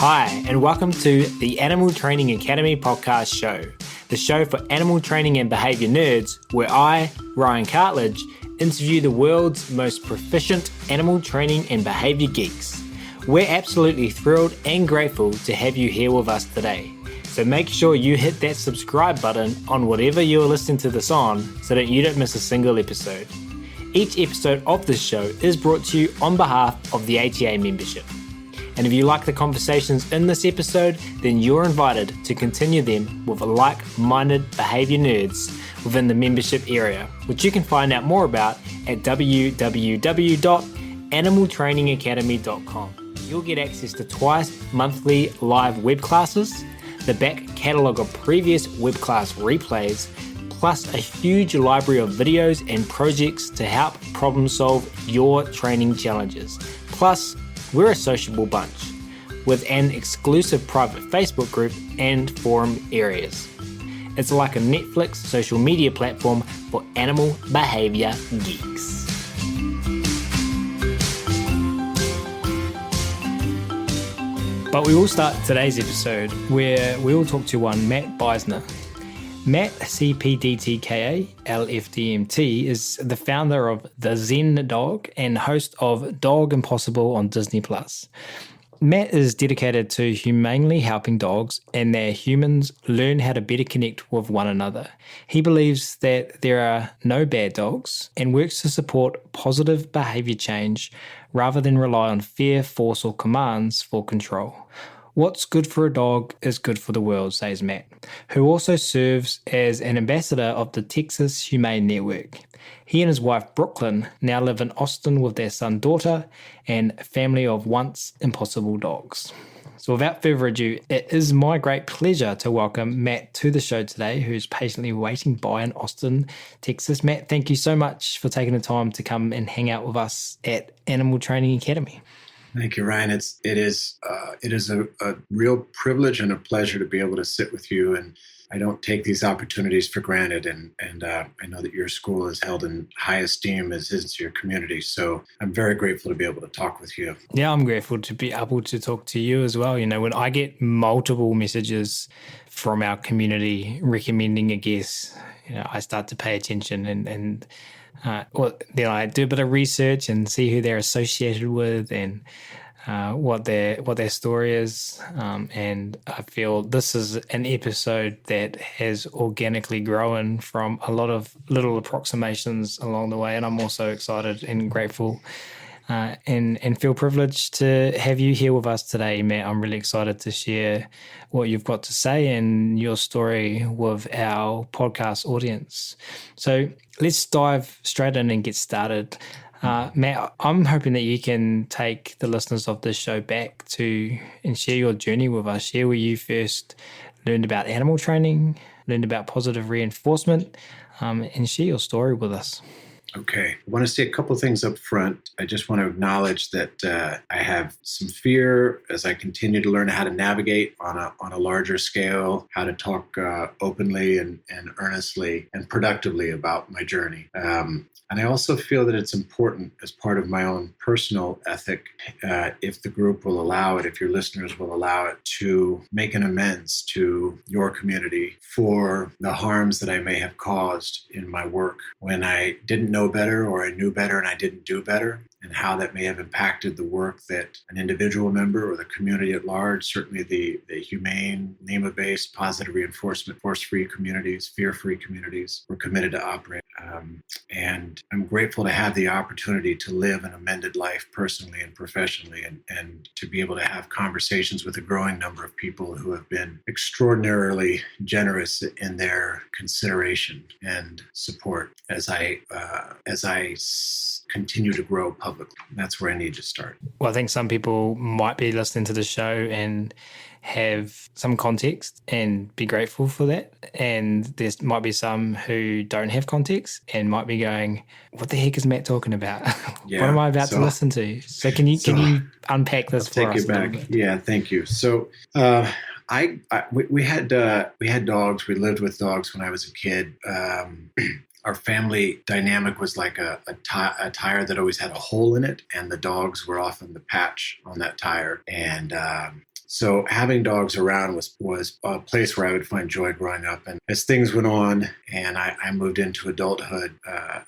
Hi, and welcome to the Animal Training Academy podcast show, the show for animal training and behaviour nerds, where I, Ryan Cartledge, interview the world's most proficient animal training and behaviour geeks. We're absolutely thrilled and grateful to have you here with us today. So make sure you hit that subscribe button on whatever you're listening to this on so that you don't miss a single episode. Each episode of this show is brought to you on behalf of the ATA membership. And if you like the conversations in this episode, then you're invited to continue them with like-minded behaviour nerds within the membership area, which you can find out more about at www.animaltrainingacademy.com. You'll get access to twice monthly live web classes, the back catalogue of previous web class replays, plus a huge library of videos and projects to help problem solve your training challenges. Plus, we're a sociable bunch with an exclusive private Facebook group and forum areas. It's like a Netflix social media platform for animal behaviour geeks. But we will start today's episode where we will talk to one Matt Beisner. Matt, CPDT-KA, LFDM-T, is the founder of the ZEN Dog and host of Dog Impossible on Disney+. Matt is dedicated to humanely helping dogs and their humans learn how to better connect with one another. He believes that there are no bad dogs and works to support positive behaviour change rather than rely on fear, force or commands for control. What's good for a dog is good for the world, says Matt, who also serves as an ambassador of the Texas Humane Network. He and his wife, Brooklin, now live in Austin with their son, daughter, and a family of once impossible dogs. So without further ado, it is my great pleasure to welcome Matt to the show today, who's patiently waiting by in Austin, Texas. Matt, thank you so much for taking the time to come and hang out with us at Animal Training Academy. Thank you, Ryan. It is a real privilege and a pleasure to be able to sit with you, and I don't take these opportunities for granted. And I know that your school is held in high esteem, as is your community. So I'm very grateful to be able to talk with you. Yeah, I'm grateful to be able to talk to you as well. You know, when I get multiple messages from our community recommending a guest, you know, I start to pay attention and then I do a bit of research and see who they're associated with and what their story is. And I feel this is an episode that has organically grown from a lot of little approximations along the way. And I'm also excited and grateful and feel privileged to have you here with us today, Matt. I'm really excited to share what you've got to say and your story with our podcast audience. So let's dive straight in and get started. Matt, I'm hoping that you can take the listeners of this show back to and share your journey with us. Share where you first learned about animal training, learned about positive reinforcement, and share your story with us. Okay. I want to say a couple of things up front. I just want to acknowledge that I have some fear as I continue to learn how to navigate on a larger scale, how to talk openly and earnestly and productively about my journey. And I also feel that it's important as part of my own personal ethic, if the group will allow it, if your listeners will allow it, to make an amends to your community for the harms that I may have caused in my work when I didn't know better or I knew better and I didn't do better, and how that may have impacted the work that an individual member or the community at large, certainly the humane, NEMA-based, positive reinforcement, force-free communities, fear-free communities, were committed to operate. And I'm grateful to have the opportunity to live an amended life personally and professionally, and to be able to have conversations with a growing number of people who have been extraordinarily generous in their consideration and support as I continue to grow publicly. That's where I need to start. Well, I think some people might be listening to the show and have some context and be grateful for that. And there might be some who don't have context and might be going, what the heck is Matt talking about? Yeah, what am I about to listen to? So can you unpack this for us? Take it back. Yeah, thank you. So we had dogs. We lived with dogs when I was a kid. Our family dynamic was like a tire that always had a hole in it, and the dogs were often the patch on that tire. And So having dogs around was a place where I would find joy growing up. And as things went on and I moved into adulthood,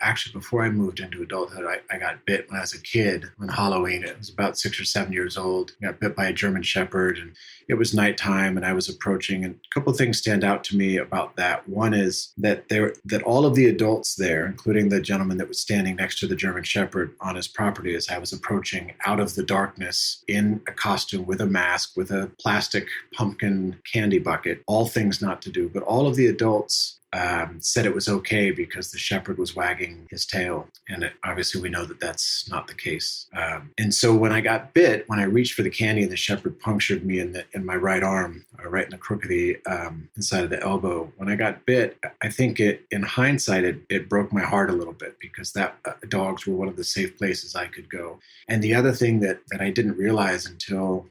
actually before I moved into adulthood, I got bit when I was a kid on Halloween. I was about 6 or 7 years old. I got bit by a German Shepherd, and it was nighttime and I was approaching. And a couple of things stand out to me about that. One is that all of the adults there, including the gentleman that was standing next to the German Shepherd on his property as I was approaching out of the darkness in a costume with a mask, with a plastic pumpkin candy bucket, all things not to do. But all of the adults said it was okay because the shepherd was wagging his tail. And obviously we know that that's not the case. And so when I got bit, when I reached for the candy, the shepherd punctured me in my right arm, right in the crook of the inside of the elbow. When I got bit, I think in hindsight, it broke my heart a little bit because dogs were one of the safe places I could go. And the other thing that I didn't realize until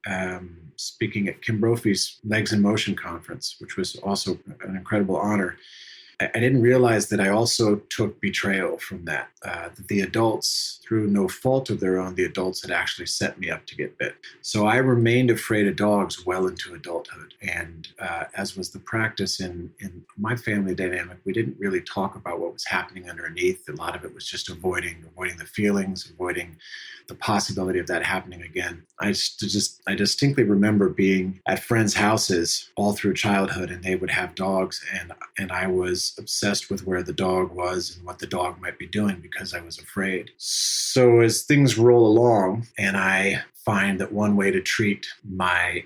speaking at Kim Brophy's Legs in Motion conference, which was also an incredible honor, I didn't realize that I also took betrayal from that. The adults, through no fault of their own, the adults had actually set me up to get bit. So I remained afraid of dogs well into adulthood. And as was the practice in my family dynamic, we didn't really talk about what was happening underneath. A lot of it was just avoiding the feelings, avoiding the possibility of that happening again. I distinctly remember being at friends' houses all through childhood, and they would have dogs, and I was obsessed with where the dog was and what the dog might be doing because I was afraid. So as things roll along, and I find that one way to treat my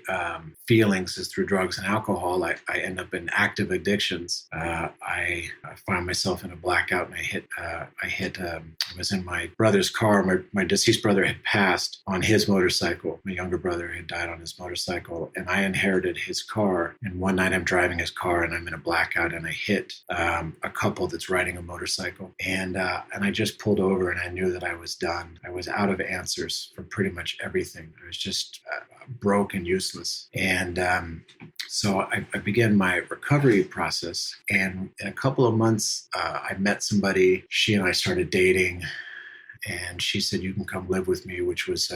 feelings is through drugs and alcohol, I end up in active addictions. I find myself in a blackout, and I was in my brother's car. My deceased brother had passed on his motorcycle. My younger brother had died on his motorcycle, and I inherited his car. And one night I'm driving his car, and I'm in a blackout, and I hit a couple that's riding a motorcycle. And I just pulled over, and I knew that I was done. I was out of answers for pretty much everything. I was just broke and useless. And so I began my recovery process. And in a couple of months, I met somebody. She and I started dating. And she said, "You can come live with me," which was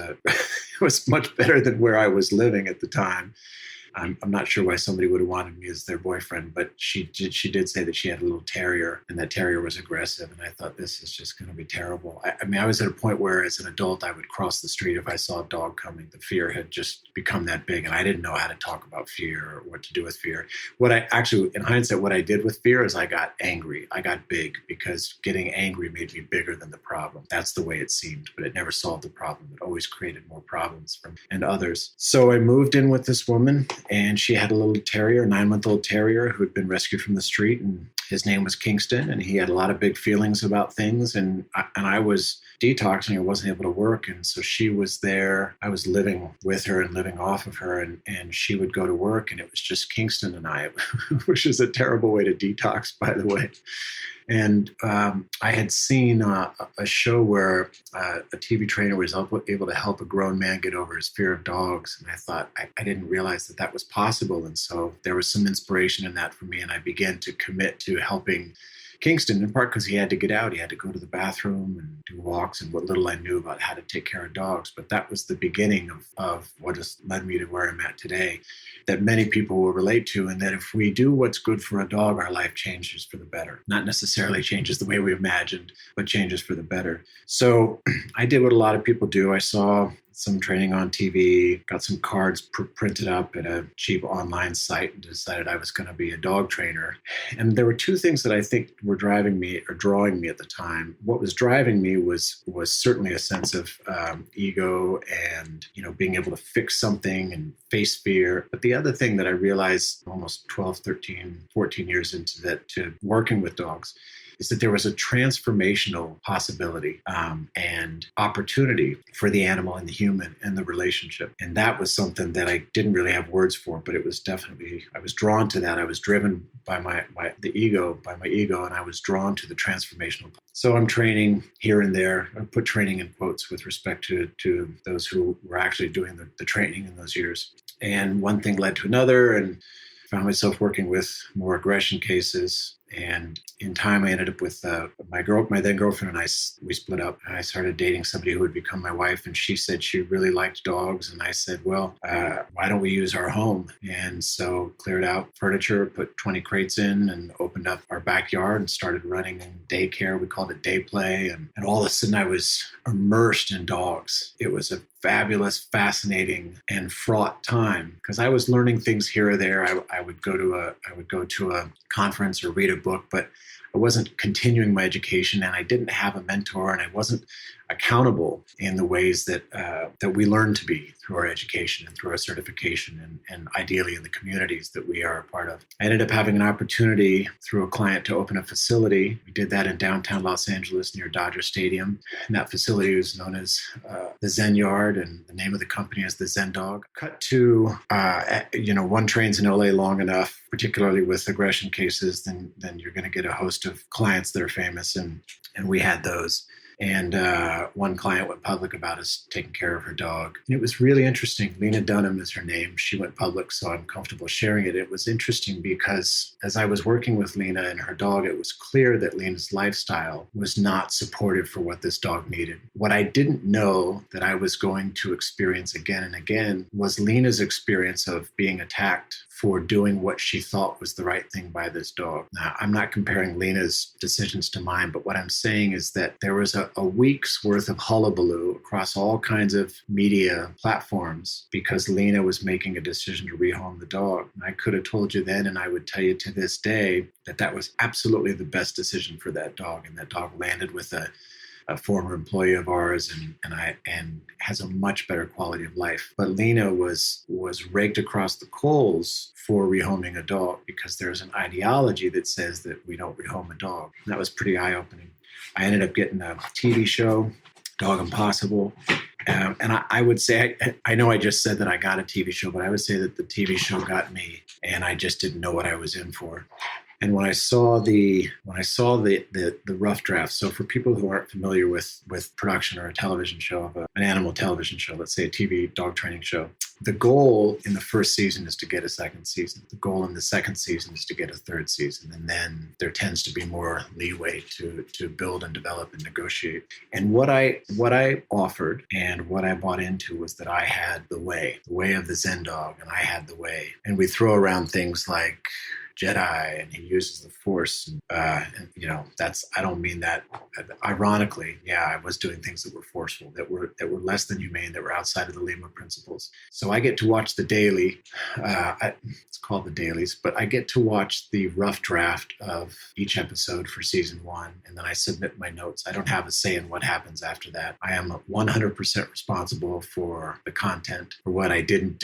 was much better than where I was living at the time. I'm not sure why somebody would have wanted me as their boyfriend, but she did say that she had a little terrier, and that terrier was aggressive. And I thought, this is just going to be terrible. I mean, I was at a point where as an adult, I would cross the street if I saw a dog coming. The fear had just become that big, and I didn't know how to talk about fear or what to do with fear. In hindsight, what I did with fear is I got angry. I got big because getting angry made me bigger than the problem. That's the way it seemed, but it never solved the problem. It always created more problems and others. So I moved in with this woman, and she had a little terrier, a 9-month-old terrier who had been rescued from the street, and his name was Kingston, and he had a lot of big feelings about things, and I was detoxing. I wasn't able to work, and so she was there. I was living with her and living off of her, and she would go to work, and it was just Kingston and I, which is a terrible way to detox, by the way. And I had seen a show where a TV trainer was able to help a grown man get over his fear of dogs. And I thought, I didn't realize that was possible. And so there was some inspiration in that for me. And I began to commit to helping Kingston, in part because he had to get out. He had to go to the bathroom and do walks, and what little I knew about how to take care of dogs. But that was the beginning of what has led me to where I'm at today, that many people will relate to, and that if we do what's good for a dog, our life changes for the better. Not necessarily changes the way we imagined, but changes for the better. So I did what a lot of people do. I saw some training on TV, got some cards printed up at a cheap online site, and decided I was going to be a dog trainer. And there were two things that I think were drawing me at the time. What was driving me was certainly a sense of ego and, being able to fix something and face fear. But the other thing that I realized almost 12, 13, 14 years into that, to working with dogs, is that there was a transformational possibility and opportunity for the animal and the human and the relationship. And that was something that I didn't really have words for, but it was definitely, I was drawn to that. I was driven by my ego, and I was drawn to the transformational. So I'm training here and there. I put training in quotes with respect to those who were actually doing the training in those years. And one thing led to another, and found myself working with more aggression cases. And in time, I ended up with my then girlfriend, and we split up. I started dating somebody who would become my wife, and she said she really liked dogs. And I said, well, why don't we use our home? And so cleared out furniture, put 20 crates in, and opened up our backyard and started running in daycare. We called it day play. And all of a sudden, I was immersed in dogs. It was a fabulous, fascinating, and fraught time because I was learning things here or there. I would go to a conference or read a book, but I wasn't continuing my education, and I didn't have a mentor, and I wasn't accountable in the ways that we learn to be through our education and through our certification, and ideally in the communities that we are a part of. I ended up having an opportunity through a client to open a facility. We did that in downtown Los Angeles near Dodger Stadium, and that facility was known as the Zen Yard, and the name of the company is the ZEN DOG. Cut to, one trains in LA long enough, particularly with aggression cases, then you're going to get a host of clients that are famous, and we had those. And one client went public about us taking care of her dog. And it was really interesting. Lena Dunham is her name. She went public, so I'm comfortable sharing it. It was interesting because as I was working with Lena and her dog, it was clear that Lena's lifestyle was not supportive for what this dog needed. What I didn't know that I was going to experience again and again was Lena's experience of being attacked for doing what she thought was the right thing by this dog. Now, I'm not comparing Lena's decisions to mine, but what I'm saying is that there was a week's worth of hullabaloo across all kinds of media platforms because Lena was making a decision to rehome the dog. And I could have told you then, and I would tell you to this day, that was absolutely the best decision for that dog. And that dog landed with a former employee of ours and has a much better quality of life. But Lena was raked across the coals for rehoming a dog because there's an ideology that says that we don't rehome a dog. And that was pretty eye-opening. I ended up getting a TV show, Dog Impossible. And I would say, I know I just said that I got a TV show, but I would say that the TV show got me, and I just didn't know what I was in for. And when I saw the rough draft, so for people who aren't familiar with production or a television show of an animal television show, let's say a TV dog training show, the goal in the first season is to get a second season. The goal in the second season is to get a third season. And then there tends to be more leeway to build and develop and negotiate. And what I offered and what I bought into was that I had the way of the Zen dog, and I had the way. And we throw around things like Jedi, and he uses the Force. And that's, I don't mean that ironically. Yeah, I was doing things that were forceful, that were less than humane, that were outside of the Lima principles. So I get to watch the daily. It's called the dailies, but I get to watch the rough draft of each episode for season 1, and then I submit my notes. I don't have a say in what happens after that. I am 100% responsible for the content, for what I did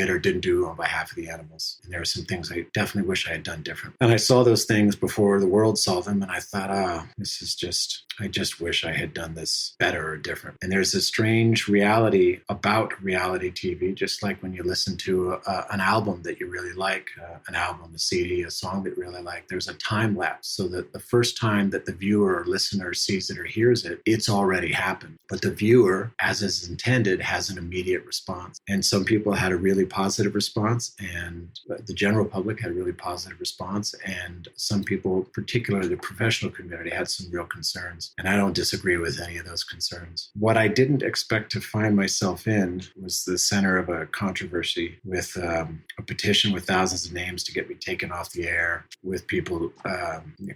or didn't do on behalf of the animals. And there are some things I definitely wish I had done different. And I saw those things before the world saw them, and I thought, I just wish I had done this better or different. And there's a strange reality about reality TV, just like when you listen to an album that you really like, an album, a CD, a song that you really like, there's a time lapse, so that the first time that the viewer or listener sees it or hears it, it's already happened. But the viewer, as is intended, has an immediate response. And some people had a really positive response, and the general public had a really positive response. And some people, particularly the professional community, had some real concerns. And I don't disagree with any of those concerns. What I didn't expect to find myself in was the center of a controversy with a petition with thousands of names to get me taken off the air, with people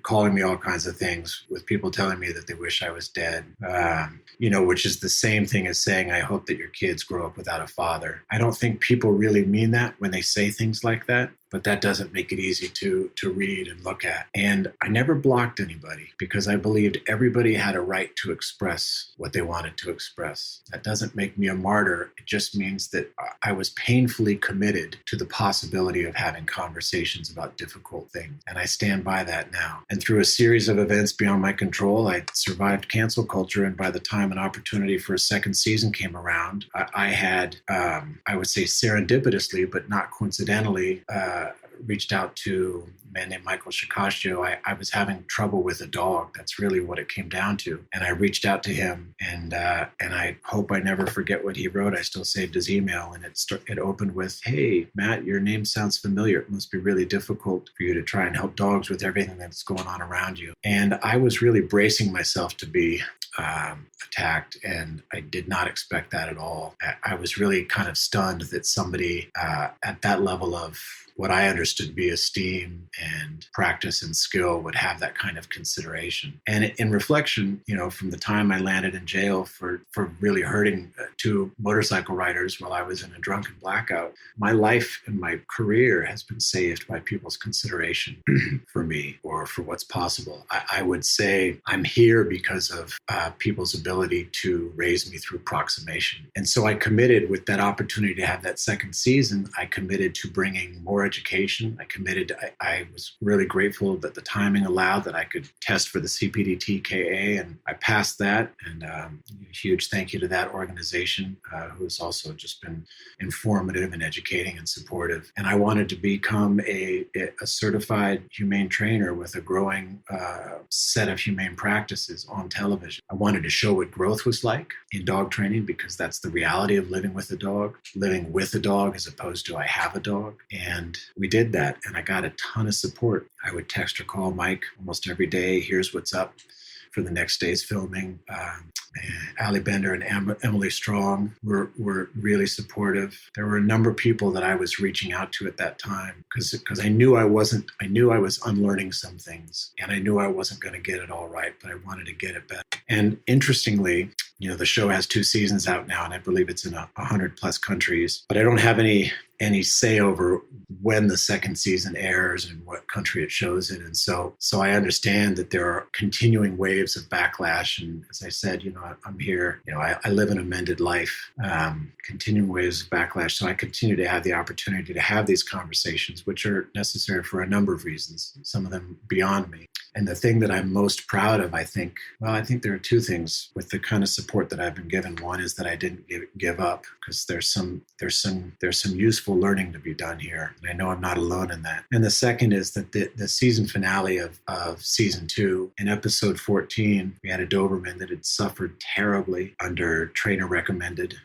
calling me all kinds of things, with people telling me that they wish I was dead, which is the same thing as saying, I hope that your kids grow up without a father. I don't think people really mean that when they say things like that. But that doesn't make it easy to read and look at. And I never blocked anybody because I believed everybody had a right to express what they wanted to express. That doesn't make me a martyr. It just means that I was painfully committed to the possibility of having conversations about difficult things. And I stand by that now. And through a series of events beyond my control, I survived cancel culture. And by the time an opportunity for a second season came around, I had, I would say serendipitously, but not coincidentally, reached out to a man named Michael Shikashio. I was having trouble with a dog. That's really what it came down to. And I reached out to him, and I hope I never forget what he wrote. I still saved his email, and it opened with, "Hey, Matt, your name sounds familiar. It must be really difficult for you to try and help dogs with everything that's going on around you." And I was really bracing myself to be attacked, and I did not expect that at all. I was really kind of stunned that somebody at that level of what I understood to be esteem and practice and skill would have that kind of consideration. And in reflection, from the time I landed in jail for really hurting two motorcycle riders while I was in a drunken blackout, my life and my career has been saved by people's consideration for me or for what's possible. I would say I'm here because of people's ability to raise me through proximation. And so I committed, with that opportunity to have that second season, I committed to bringing more education. I was really grateful that the timing allowed that I could test for the CPDT-KA, and I passed that. And a huge thank you to that organization, who has also just been informative and educating and supportive. And I wanted to become a certified humane trainer with a growing set of humane practices on television. I wanted to show what growth was like in dog training, because that's the reality of living with a dog as opposed to I have a dog. And we did that, and I got a ton of support. I would text or call Mike almost every day. Here's what's up for the next day's filming. Ali Bender and Emily Strong were really supportive. There were a number of people that I was reaching out to at that time because I knew I was unlearning some things, and I knew I wasn't going to get it all right, but I wanted to get it better. And interestingly, the show has 2 seasons out now, and I believe it's in 100 plus countries, but I don't have any say over when the second season airs and what country it shows in. And so I understand that there are continuing waves of backlash. And as I said, I'm here, I live an amended life, continuing waves of backlash. So I continue to have the opportunity to have these conversations, which are necessary for a number of reasons, some of them beyond me. And the thing that I'm most proud of, I think there are 2 things with the kind of support that I've been given. One is that I didn't give up, because there's some useful learning to be done here. And I know I'm not alone in that. And the second is that the season finale of season 2, in episode 14, we had a Doberman that had suffered terribly under trainer recommended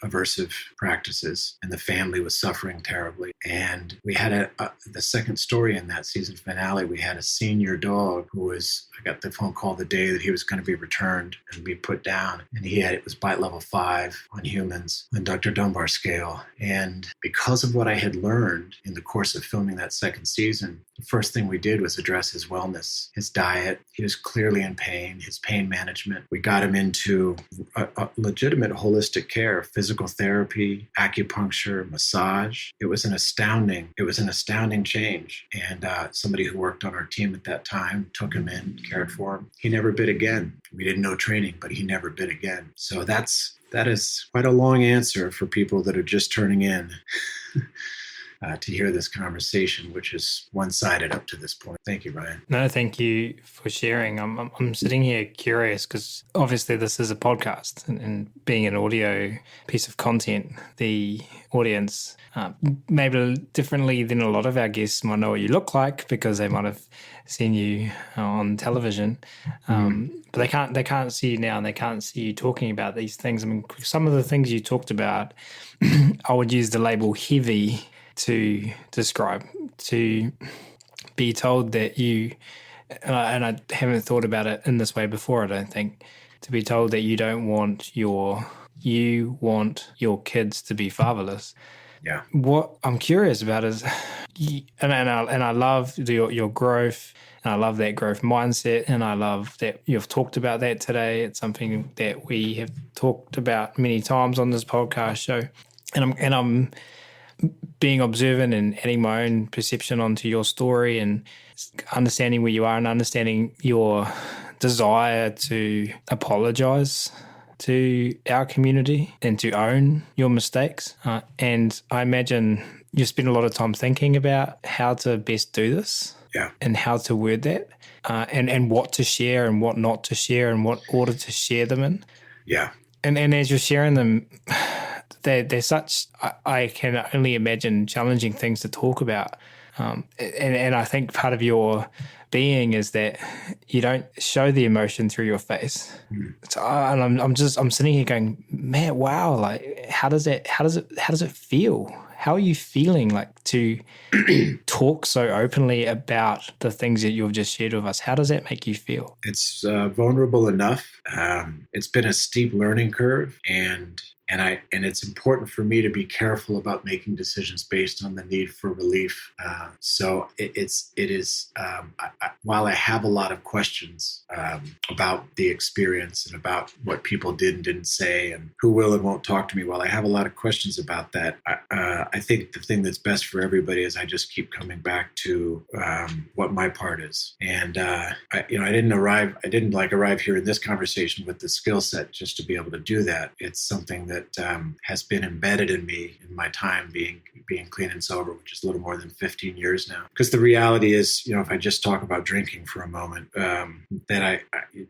aversive practices, and the family was suffering terribly. And we had the second story in that season finale. We had a senior dog who I got the phone call the day that he was going to be returned and be put down. And it was bite level 5 on humans, on Dr. Dunbar scale. And because of what I had learned in the course of filming that second season, the first thing we did was address his wellness, his diet. He was clearly in pain, his pain management. We got him into a legitimate holistic care, physical therapy, acupuncture, massage. It was an astounding change. And somebody who worked on our team at that time took him in, cared for him. He never bit again. We didn't know training, but he never bit again. So that is quite a long answer for people that are just turning in to hear this conversation, which is one-sided up to this point. Thank you, Ryan. No, thank you for sharing. I'm sitting here curious because obviously this is a podcast, and being an audio piece of content, the audience maybe differently than a lot of our guests might know what you look like because they might have seen you on television, but they can't see you now, and they can't see you talking about these things. I mean, some of the things you talked about, I would use the label heavy to describe, to be told that you, and I haven't thought about it in this way before, I don't think, to be told that you want your kids to be fatherless. Yeah. What I'm curious about is, and I love your growth, and I love that growth mindset, and I love that you've talked about that today. It's something that we have talked about many times on this podcast show, and I'm being observant and adding my own perception onto your story and understanding where you are and understanding your desire to apologize to our community and to own your mistakes. And I imagine you spend a lot of time thinking about how to best do this, and how to word that, and what to share and what not to share and what order to share them in. Yeah. And as you're sharing them, they're such, I can only imagine, challenging things to talk about. And I think part of your being is that you don't show the emotion through your face. So, and I'm sitting here going, man, wow, like how does it feel? How are you feeling like to talk so openly about the things that you've just shared with us? How does that make you feel? It's vulnerable enough. It's been a steep learning curve, and it's important for me to be careful about making decisions based on the need for relief. So it is. While I have a lot of questions about the experience and about what people did and didn't say, and who will and won't talk to me, while I have a lot of questions about that, I think the thing that's best for everybody is I just keep coming back to what my part is. And I didn't arrive here in this conversation with the skill set just to be able to do that. It's something that has been embedded in me in my time being clean and sober, which is a little more than 15 years now. Because the reality is, if I just talk about drinking for a moment, that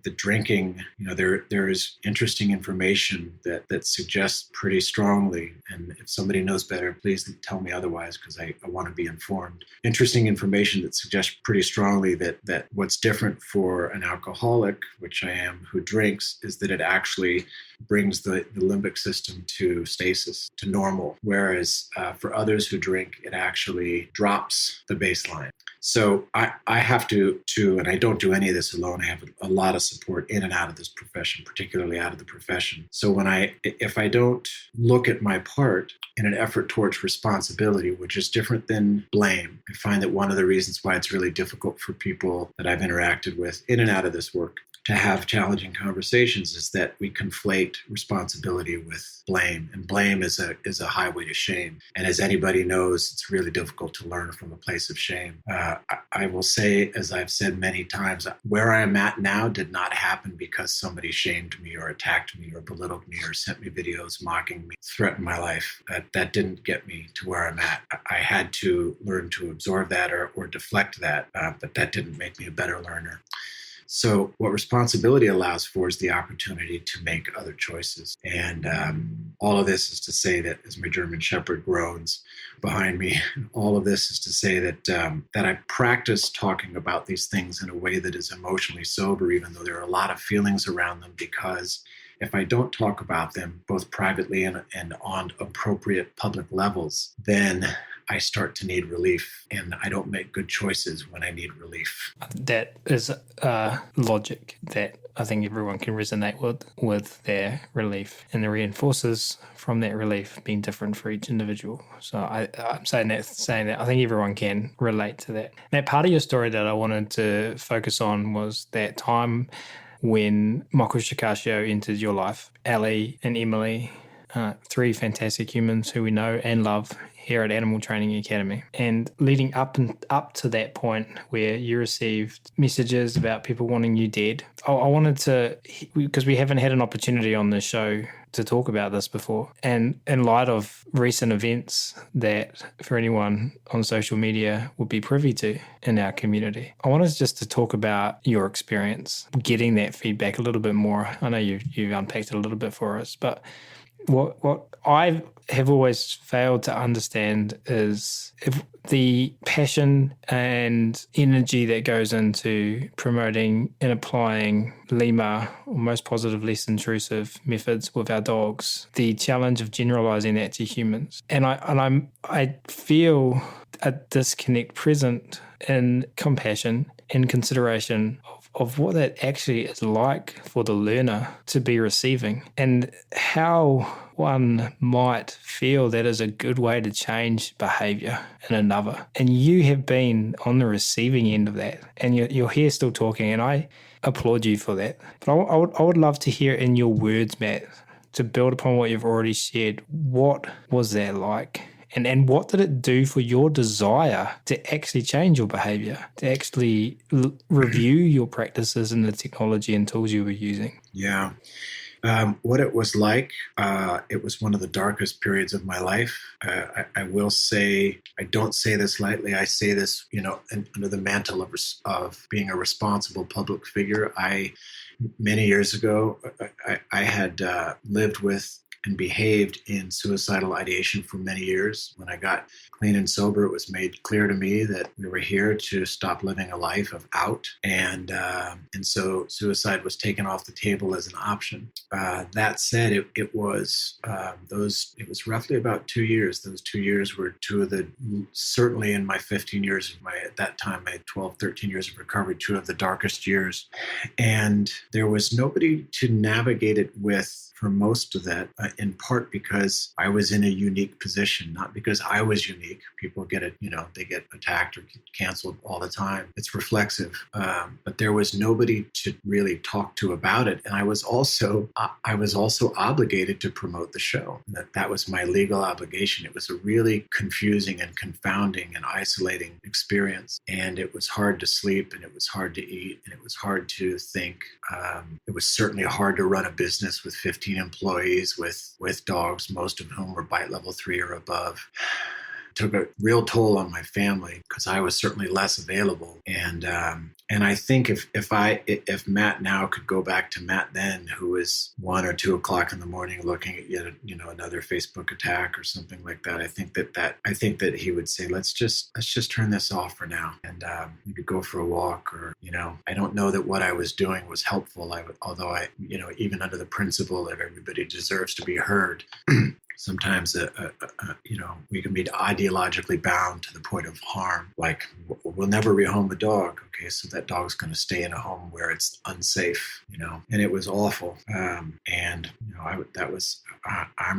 the drinking, there is interesting information that suggests pretty strongly, and if somebody knows better, please tell me otherwise, because I want to be informed. Interesting information that suggests pretty strongly that what's different for an alcoholic, which I am, who drinks, is that it actually brings the limbic system to stasis, to normal, whereas for others who drink, it actually drops the baseline. So I have to, and I don't do any of this alone. I have a lot of support in and out of this profession, particularly out of the profession. So if I don't look at my part in an effort towards responsibility, which is different than blame, I find that one of the reasons why it's really difficult for people that I've interacted with in and out of this work to have challenging conversations is that we conflate responsibility with blame, and blame is a highway to shame. And as anybody knows, it's really difficult to learn from a place of shame. I will say, as I've said many times, where I am at now did not happen because somebody shamed me or attacked me or belittled me or sent me videos mocking me, threatened my life. That didn't get me to where I'm at. I had to learn to absorb that or deflect that, but that didn't make me a better learner. So what responsibility allows for is the opportunity to make other choices. And all of this is to say that, as my German Shepherd groans behind me, all of this is to say that I practice talking about these things in a way that is emotionally sober, even though there are a lot of feelings around them, because if I don't talk about them both privately and on appropriate public levels, then I start to need relief, and I don't make good choices when I need relief. That is logic that I think everyone can resonate with their relief, and the reinforces from that relief being different for each individual. So I'm saying that I think everyone can relate to that. That part of your story that I wanted to focus on was that time when Moko Shikashio entered your life. Ali and Emily, three fantastic humans who we know and love here at Animal Training Academy. And leading up to that point where you received messages about people wanting you dead, I wanted to, because we haven't had an opportunity on this show to talk about this before, and in light of recent events that for anyone on social media would be privy to in our community, I wanted just to talk about your experience getting that feedback a little bit more. I know you've unpacked it a little bit for us, but what I have always failed to understand is if the passion and energy that goes into promoting and applying LEMA, or most positive, less intrusive methods with our dogs, the challenge of generalizing that to humans. And I feel a disconnect present in compassion and consideration of what that actually is like for the learner to be receiving, and how one might feel that is a good way to change behaviour in another. And you have been on the receiving end of that, and you're here still talking, and I applaud you for that. But I would love to hear in your words, Matt, to build upon what you've already shared. What was that like? And what did it do for your desire to actually change your behavior, to actually review your practices and the technology and tools you were using? Yeah. What it was like, it was one of the darkest periods of my life. I will say, I don't say this lightly. I say this, under the mantle of being a responsible public figure. Many years ago, I had lived with and behaved in suicidal ideation for many years. When I got clean and sober, it was made clear to me that we were here to stop living a life of out, and so suicide was taken off the table as an option. That said, it was roughly about 2 years. Those 2 years were two of the, certainly in my 15 years of at that time, my 12, 13 years of recovery, two of the darkest years. And there was nobody to navigate it with for most of that, in part because I was in a unique position, not because I was unique. People get it, they get attacked or canceled all the time. It's reflexive. But there was nobody to really talk to about it. And I was also obligated to promote the show. That was my legal obligation. It was a really confusing and confounding and isolating experience. And it was hard to sleep, and it was hard to eat, and it was hard to think. It was certainly hard to run a business with 15 employees with dogs, most of whom were bite level 3 or above. Took a real toll on my family because I was certainly less available. And I think if Matt now could go back to Matt then, who was 1 or 2 o'clock in the morning looking at yet another Facebook attack or something like that, I think that he would say, let's just turn this off for now, and we could go for a walk, or I don't know that what I was doing was helpful. Although I even under the principle that everybody deserves to be heard. Sometimes, we can be ideologically bound to the point of harm. Like, we'll never rehome a dog. Okay, so that dog's going to stay in a home where it's unsafe, and it was awful. I'm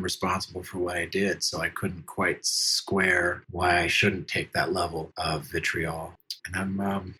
responsible for what I did, so I couldn't quite square why I shouldn't take that level of vitriol. And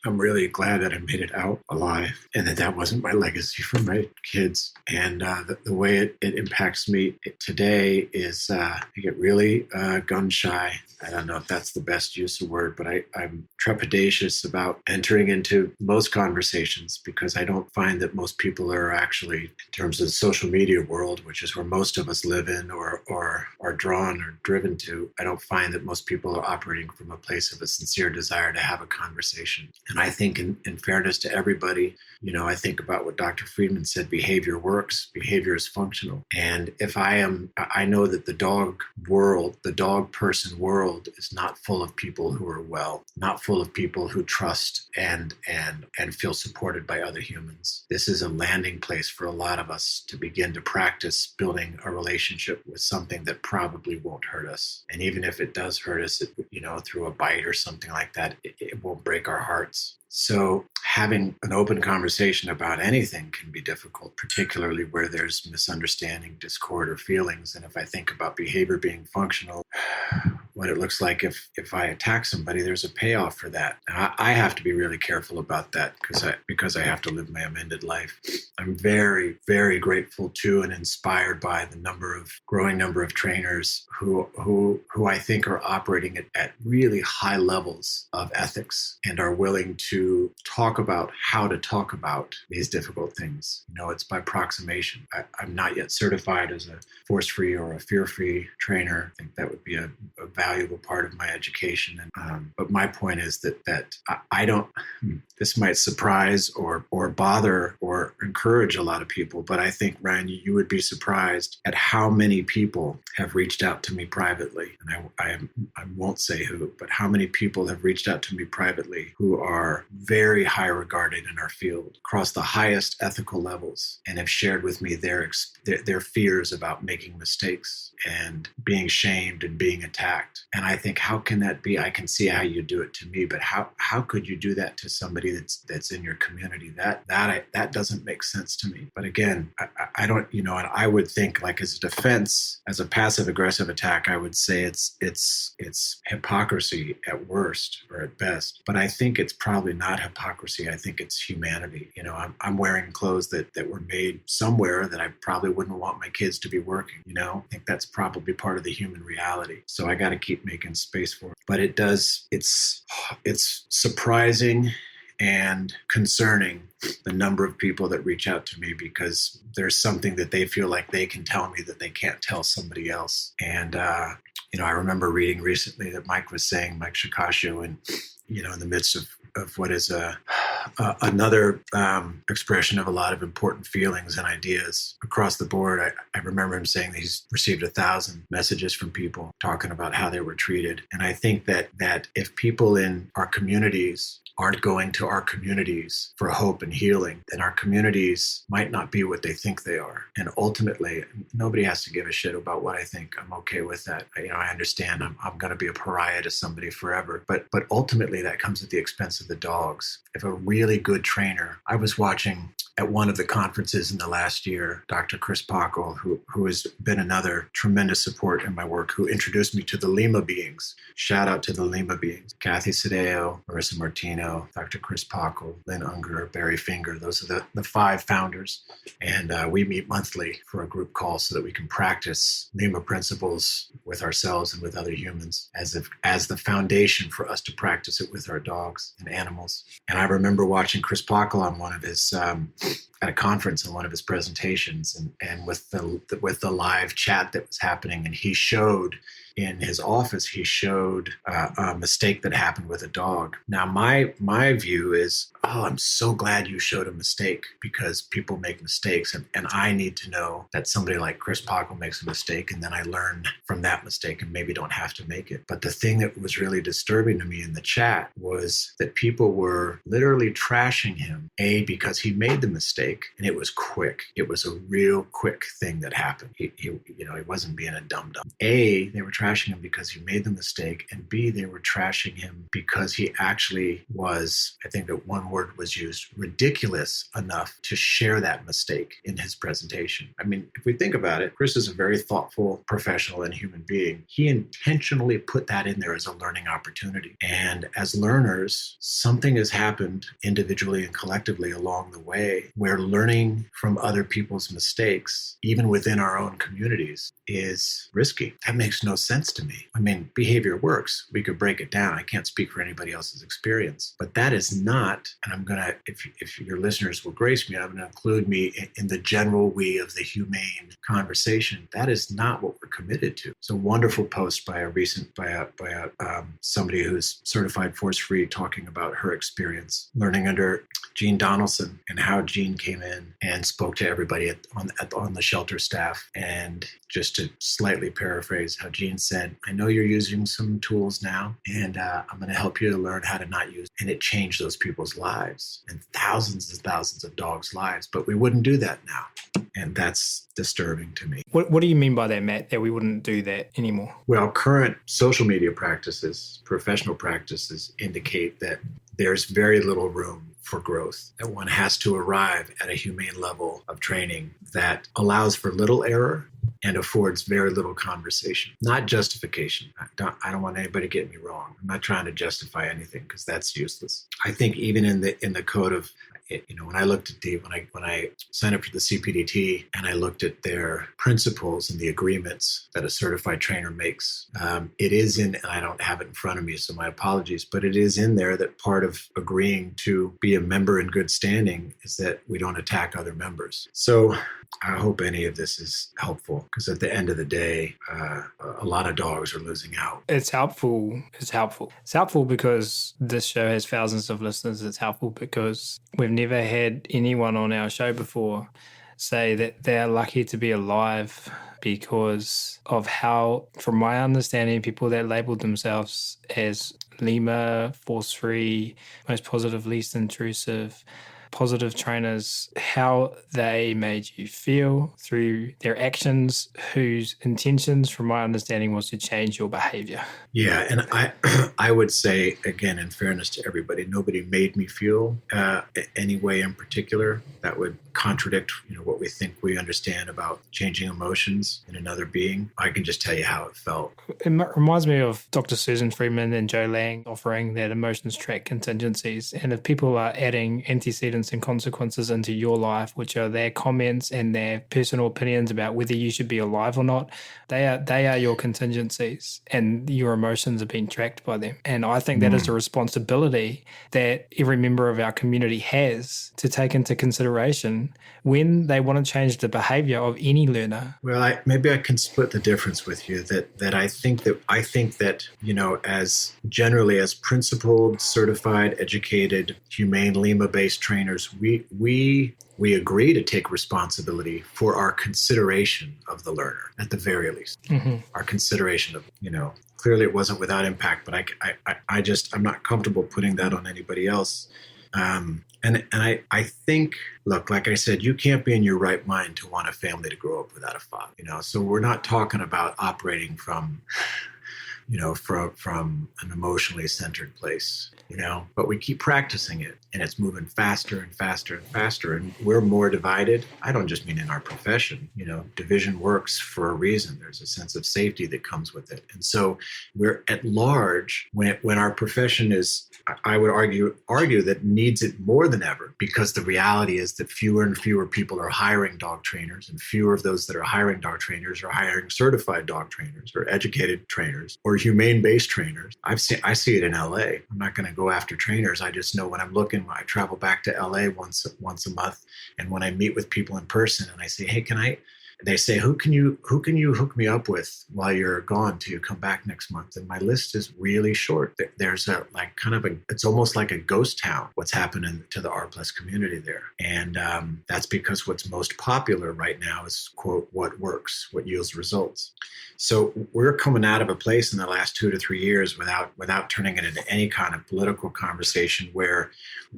I'm really glad that I made it out alive, and that wasn't my legacy for my kids. And the way it impacts me today is I get really gun shy. I don't know if that's the best use of word, but I'm trepidatious about entering into most conversations because I don't find that most people are actually, in terms of the social media world, which is where most of us live in or are drawn or driven to, I don't find that most people are operating from a place of a sincere desire to have a conversation. And I think in fairness to everybody, I think about what Dr. Friedman said, behavior works, behavior is functional. And I know that the dog person world is not full of people who are well, not full of people who trust and feel supported by other humans. This is a landing place for a lot of us to begin to practice building a relationship with something that probably won't hurt us. And even if it does hurt us, through a bite or something like that, it won't break our hearts. So having an open conversation about anything can be difficult, particularly where there's misunderstanding, discord, or feelings. And if I think about behavior being functional, what it looks like if I attack somebody, there's a payoff for that. I have to be really careful about that because I have to live my amended life. I'm very, very grateful to and inspired by the growing number of trainers who I think are operating at really high levels of ethics and are willing to talk about how to talk about these difficult things. It's by proximation. I'm not yet certified as a force-free or a fear-free trainer. I think that would be a valuable part of my education. But my point is that I don't. This might surprise or bother or encourage a lot of people, but I think, Ryan, you would be surprised at how many people have reached out to me privately, and I won't say who, but how many people have reached out to me privately who are very high regarded in our field across the highest ethical levels and have shared with me their fears about making mistakes and being shamed and being attacked. And I think, how can that be? I can see how you do it to me, but how could you do that to somebody that's in your community? That doesn't make sense to me. But again, I don't, and I would think, like, as a defense, as a passive aggressive attack, I would say it's hypocrisy at worst or at best. But I think it's probably not hypocrisy. I think it's humanity. I'm wearing clothes that were made somewhere that I probably wouldn't want my kids to be working. I think that's probably part of the human reality. So I got to keep making space for it. But it's surprising and concerning, the number of people that reach out to me because there's something that they feel like they can tell me that they can't tell somebody else. And, I remember reading recently that Mike Shikasho, and in the midst of of what is another expression of a lot of important feelings and ideas across the board. I remember him saying that he's received 1,000 messages from people talking about how they were treated. And I think that if people in our communities aren't going to our communities for hope and healing, then our communities might not be what they think they are. And ultimately, nobody has to give a shit about what I think. I'm okay with that. I understand I'm going to be a pariah to somebody forever. But ultimately, that comes at the expense of the dogs. If a really good trainer, I was watching at one of the conferences in the last year, Dr. Chris Pockel, who has been another tremendous support in my work, who introduced me to the Lima beings. Shout out to the Lima beings. Kathy Sadeo, Marissa Martino, Dr. Chris Pockel, Lynn Unger, Barry Finger. Those are the 5 founders. And we meet monthly for a group call so that we can practice Lima principles with ourselves and with other humans as the foundation for us to practice it with our dogs and animals. And I remember watching Chris Pockel on one of his at a conference in one of his presentations, and with the live chat that was happening, and he showed in his office, he showed a mistake that happened with a dog. Now, my view is, I'm so glad you showed a mistake, because people make mistakes, and I need to know that somebody like Chris Pockel makes a mistake, and then I learn from that mistake and maybe don't have to make it. But the thing that was really disturbing to me in the chat was that people were literally trashing him, because he made the mistake, and it was quick. It was a real quick thing that happened. He wasn't being a dum-dum. They were trashing him because he made the mistake, and B, they were trashing him because he actually was, I think that one word was used, ridiculous enough to share that mistake in his presentation. I mean, if we think about it, Chris is a very thoughtful professional and human being. He intentionally put that in there as a learning opportunity. And as learners, something has happened individually and collectively along the way where learning from other people's mistakes, even within our own communities, is risky. That makes no sense to me. I mean, behavior works. We could break it down. I can't speak for anybody else's experience, but that is not, and I'm going to, if your listeners will grace me, I'm going to include me in the general we of the humane conversation. That is not what we're committed to. It's a wonderful post by somebody who's certified force-free, talking about her experience learning under Jean Donaldson, and how Jean came in and spoke to everybody on the shelter staff. And just to slightly paraphrase how Jean said, I know you're using some tools now, and I'm going to help you to learn how to not use. And it changed those people's lives and thousands of dogs' lives. But we wouldn't do that now. And that's disturbing to me. What do you mean by that, Matt, that we wouldn't do that anymore? Well, current social media practices, professional practices indicate that there's very little room for growth, that one has to arrive at a humane level of training that allows for little error and affords very little conversation, not justification. I don't want anybody to get me wrong. I'm not trying to justify anything, because that's useless. I think even in the code of, when I looked at when I signed up for the CPDT and I looked at their principles and the agreements that a certified trainer makes, it is in, and I don't have it in front of me, so my apologies, but it is in there that part of agreeing to be a member in good standing is that we don't attack other members. So I hope any of this is helpful, because at the end of the day, a lot of dogs are losing out. It's helpful. It's helpful because this show has thousands of listeners. It's helpful because we've never had anyone on our show before say that they're lucky to be alive because of how, from my understanding, people that labeled themselves as Lima, force-free, most positive, least intrusive, positive trainers, how they made you feel through their actions, whose intentions, from my understanding, was to change your behavior. Yeah, and I would say, again, in fairness to everybody, nobody made me feel any way in particular that would contradict what we think we understand about changing emotions in another being. I can just tell you how it felt. It reminds me of Dr. Susan Friedman and Joe Lang offering that emotions track contingencies. And if people are adding antecedents and consequences into your life, which are their comments and their personal opinions about whether you should be alive or not, they are your contingencies, and your emotions are being tracked by them. And I think that is a responsibility that every member of our community has to take into consideration person when they want to change the behavior of any learner? Well, maybe I can split the difference with you that I think that, as generally as principled, certified, educated, humane Lima-based trainers, we agree to take responsibility for our consideration of the learner at the very least. Mm-hmm. Our consideration of, clearly it wasn't without impact, but I'm not comfortable putting that on anybody else. And I think, look, like I said, you can't be in your right mind to want a family to grow up without a father, so we're not talking about operating from an emotionally centered place, but we keep practicing it and it's moving faster and faster and faster. And we're more divided. I don't just mean in our profession, division works for a reason. There's a sense of safety that comes with it. And so we're at large when our profession is, I would argue that needs it more than ever, because the reality is that fewer and fewer people are hiring dog trainers, and fewer of those that are hiring dog trainers are hiring certified dog trainers or educated trainers or humane-based trainers. I see it in LA. I'm not going to go after trainers. I just know when I'm looking, I travel back to LA once a month, and when I meet with people in person and I say, hey, they say, who can you hook me up with while you're gone till you come back next month? And my list is really short. There's it's almost like a ghost town, what's happening to the R+ community there. And that's because what's most popular right now is, quote, what works, what yields results. So we're coming out of a place in the last 2 to 3 years without turning it into any kind of political conversation, where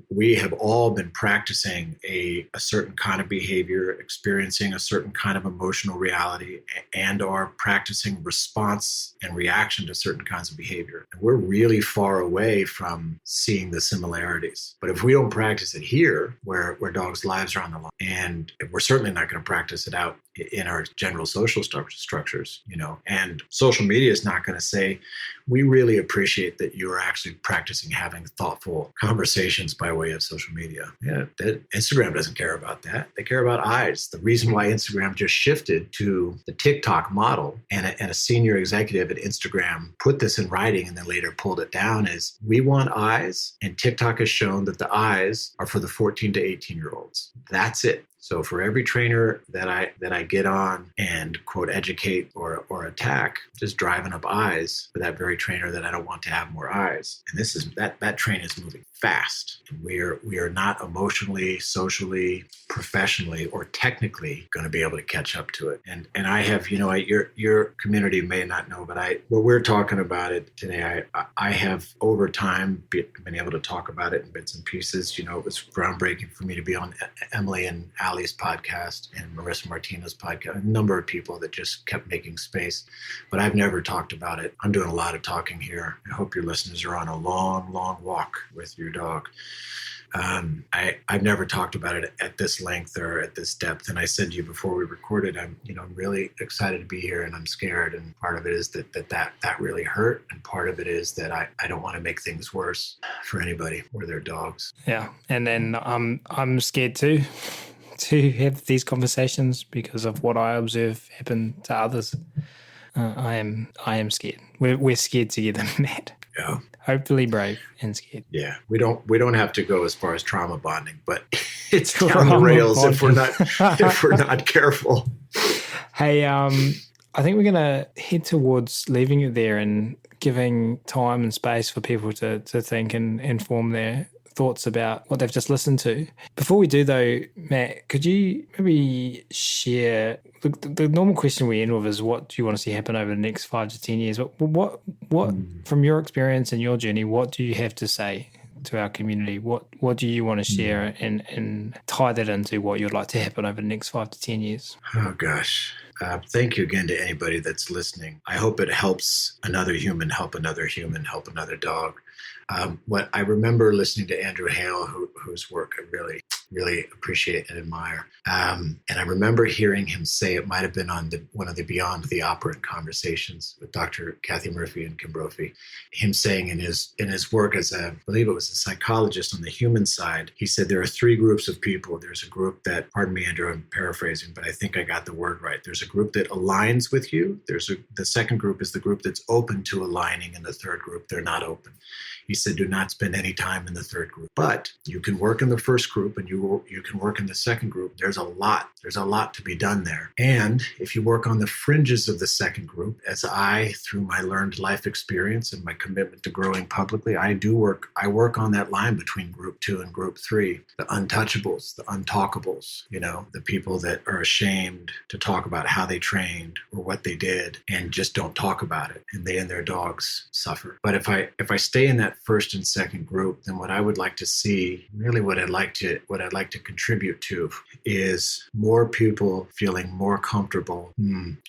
we have all been practicing a certain kind of behavior, experiencing a certain kind of emotional reality, and are practicing response and reaction to certain kinds of behavior. And we're really far away from seeing the similarities. But if we don't practice it here, where dogs' lives are on the line, and we're certainly not going to practice it out in our general social structures, and social media is not going to say, we really appreciate that you are actually practicing having thoughtful conversations by way of social media. Yeah, Instagram doesn't care about that. They care about eyes. The reason why Instagram just shifted to the TikTok model, and a senior executive at Instagram put this in writing and then later pulled it down, is we want eyes, and TikTok has shown that the eyes are for the 14 to 18-year-olds. That's it. So for every trainer that I get on and, quote, educate or attack, just driving up eyes for that very trainer that I don't want to have more eyes. And this is that train is moving fast. We are not emotionally, socially, professionally, or technically going to be able to catch up to it. And I have, your community may not know, but what we're talking about it today, I have over time been able to talk about it in bits and pieces. It was groundbreaking for me to be on Emily and Allie's podcast and Marissa Martinez's podcast, a number of people that just kept making space, but I've never talked about it. I'm doing a lot of talking here. I hope your listeners are on a long, long walk with your dog. I've never talked about it at this length or at this depth. And I said to you before we recorded, I'm really excited to be here, and I'm scared. And part of it is that really hurt. And part of it is that I don't want to make things worse for anybody or their dogs. Yeah. And then I'm scared too, to have these conversations because of what I observe happen to others. I am scared. We're scared together, Matt. Yeah. Hopefully brave and scared. Yeah. We don't have to go as far as trauma bonding, but it's down the rails if we're not careful. Hey, I think we're gonna head towards leaving it there and giving time and space for people to think and inform their thoughts about what they've just listened to. Before we do, though, Matt, could you maybe share the normal question we end with is, what do you want to see happen over the next 5 to 10 years? But what from your experience and your journey, what do you have to say to our community? What do you want to share and tie that into what you'd like to happen over the next 5 to 10 years? Oh, gosh. Thank you again to anybody that's listening. I hope it helps another human help another human help another dog. What I remember listening to Andrew Hale, whose work I really, really appreciate and admire. And I remember hearing him say, it might have been on one of the Beyond the Operant conversations with Dr. Kathy Murphy and Kim Brophy, him saying in his work as I believe it was a psychologist on the human side, he said there are 3 groups of people. There's a group that, pardon me, Andrew, I'm paraphrasing, but I think I got the word right. There's a group that aligns with you. The second group is the group that's open to aligning, and the third group, they're not open. He said, do not spend any time in the third group. But you can work in the first group and you can work in the second group. There's a lot to be done there. And if you work on the fringes of the second group, as I, through my learned life experience and my commitment to growing publicly, I work on that line between group 2 and group 3, the untouchables, the untalkables, the people that are ashamed to talk about how they trained or what they did and just don't talk about it, and they and their dogs suffer. But if I stay in that first and second group, then what I would like to see, really what I'd like to contribute to, is more people feeling more comfortable.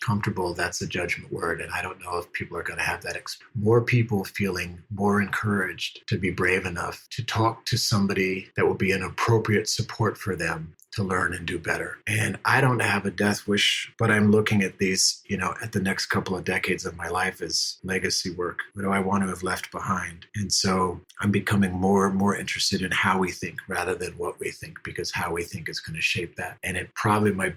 Comfortable, that's a judgment word, and I don't know if people are going to have that. More people feeling more encouraged to be brave enough to talk to somebody that will be an appropriate support for them to learn and do better. And I don't have a death wish, but I'm looking at these, at the next couple of decades of my life as legacy work. What do I want to have left behind? And so I'm becoming more and more interested in how we think rather than what we think, because how we think is going to shape that. And it probably my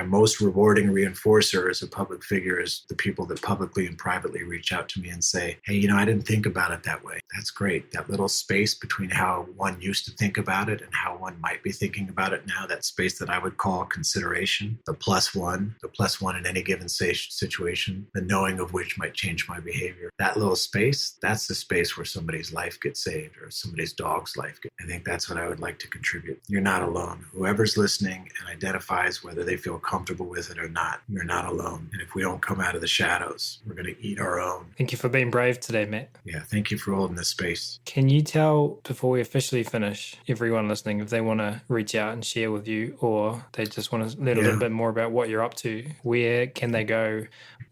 most rewarding reinforcer as a public figure is the people that publicly and privately reach out to me and say, hey, I didn't think about it that way. That's great. That little space between how one used to think about it and how one might be thinking about it now, that space that I would call consideration, the plus one in any given situation, the knowing of which might change my behavior. That little space, that's the space where somebody's life gets saved or somebody's dog's life gets. I think that's what I would like to contribute. You're not alone. Whoever's listening and identifies whether they feel comfortable with it or not, you're not alone. And if we don't come out of the shadows, we're going to eat our own. Thank you for being brave today, Matt. Yeah, thank you for holding this space. Can you tell, before we officially finish, everyone listening, if they want to reach out and share with you, or they just want to learn a little bit more about what you're up to, where can they go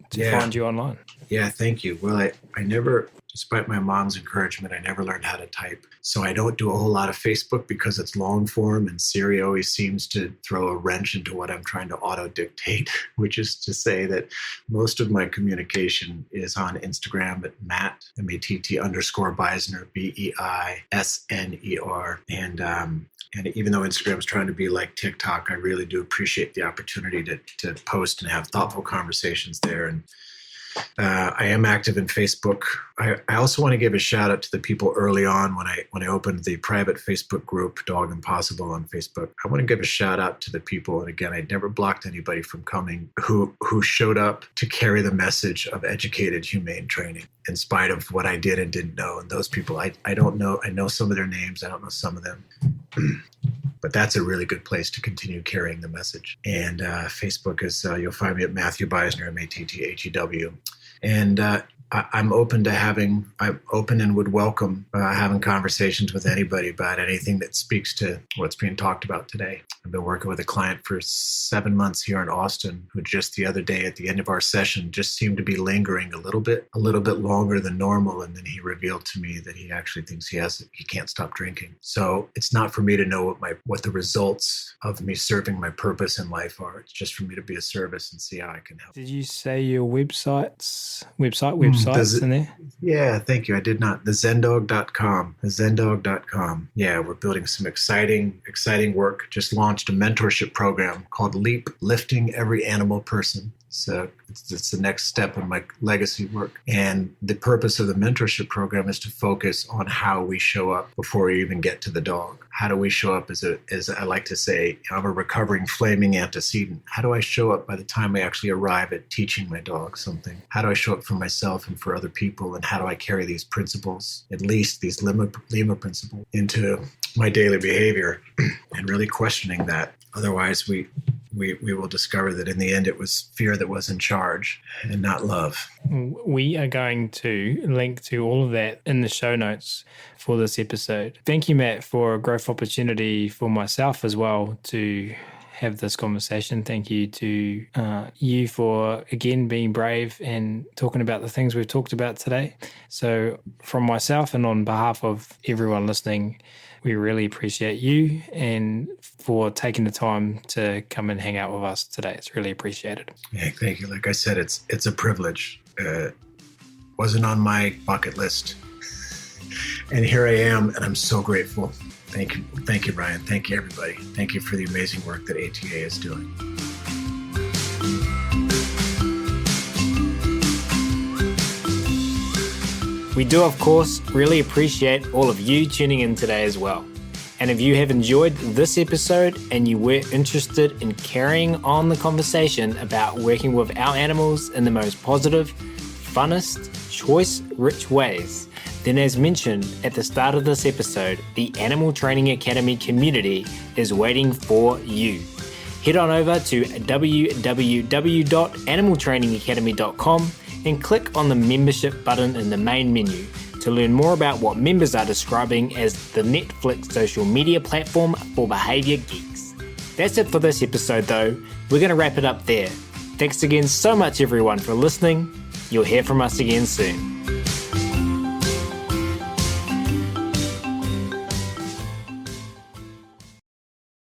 to find you online? Yeah, thank you. Well, I never, despite my mom's encouragement, I never learned how to type. So I don't do a whole lot of Facebook because it's long form, and Siri always seems to throw a wrench into what I'm trying to auto-dictate, which is to say that most of my communication is on Instagram at Matt, M-A-T-T _ Beisner, B-E-I-S-N-E-R. And even though Instagram is trying to be like TikTok, I really do appreciate the opportunity to post and have thoughtful conversations there. And I am active in Facebook. I also want to give a shout out to the people early on when I opened the private Facebook group, Dog Impossible on Facebook. I want to give a shout out to the people, and again, I never blocked anybody from coming, who showed up to carry the message of educated, humane training in spite of what I did and didn't know. And those people, I don't know. I know some of their names. I don't know some of them. But that's a really good place to continue carrying the message. And Facebook is, you'll find me at Matthew Beisner, M-A-T-T-H-E-W. And I'm open and would welcome having conversations with anybody about anything that speaks to what's being talked about today. I've been working with a client for 7 months here in Austin, who just the other day at the end of our session just seemed to be lingering a little bit longer than normal. And then he revealed to me that he actually thinks he can't stop drinking. So it's not for me to know what the results of me serving my purpose in life are. It's just for me to be a service and see how I can help. Did you say your websites in there? Yeah, thank you. I did not. The ZENDOG.com. The ZENDOG.com. Yeah, we're building some exciting work. Just launched a mentorship program called LEAP, Lifting Every Animal Person. So it's the next step in my legacy work. And the purpose of the mentorship program is to focus on how we show up before we even get to the dog. How do we show up as I like to say, I'm a recovering flaming antecedent. How do I show up by the time I actually arrive at teaching my dog something? How do I show up for myself and for other people? And how do I carry these principles, at least these Lima principles, into my daily behavior and really questioning that? Otherwise, we will discover that in the end, it was fear that was in charge and not love. We are going to link to all of that in the show notes for this episode. Thank you, Matt, for a growth opportunity for myself as well to have this conversation. Thank you to you for, again, being brave and talking about the things we've talked about today. So from myself and on behalf of everyone listening, we really appreciate you and for taking the time to come and hang out with us today. It's really appreciated. Yeah, thank you. Like I said, it's a privilege. Wasn't on my bucket list. And here I am, and I'm so grateful. Thank you. Thank you, Brian. Thank you, everybody. Thank you for the amazing work that ATA is doing. We do, of course, really appreciate all of you tuning in today as well. And if you have enjoyed this episode and you were interested in carrying on the conversation about working with our animals in the most positive, funnest, choice-rich ways, then as mentioned at the start of this episode, the Animal Training Academy community is waiting for you. Head on over to www.animaltrainingacademy.com and click on the membership button in the main menu to learn more about what members are describing as the Netflix social media platform for behaviour geeks. That's it for this episode though. We're going to wrap it up there. Thanks again so much everyone for listening. You'll hear from us again soon.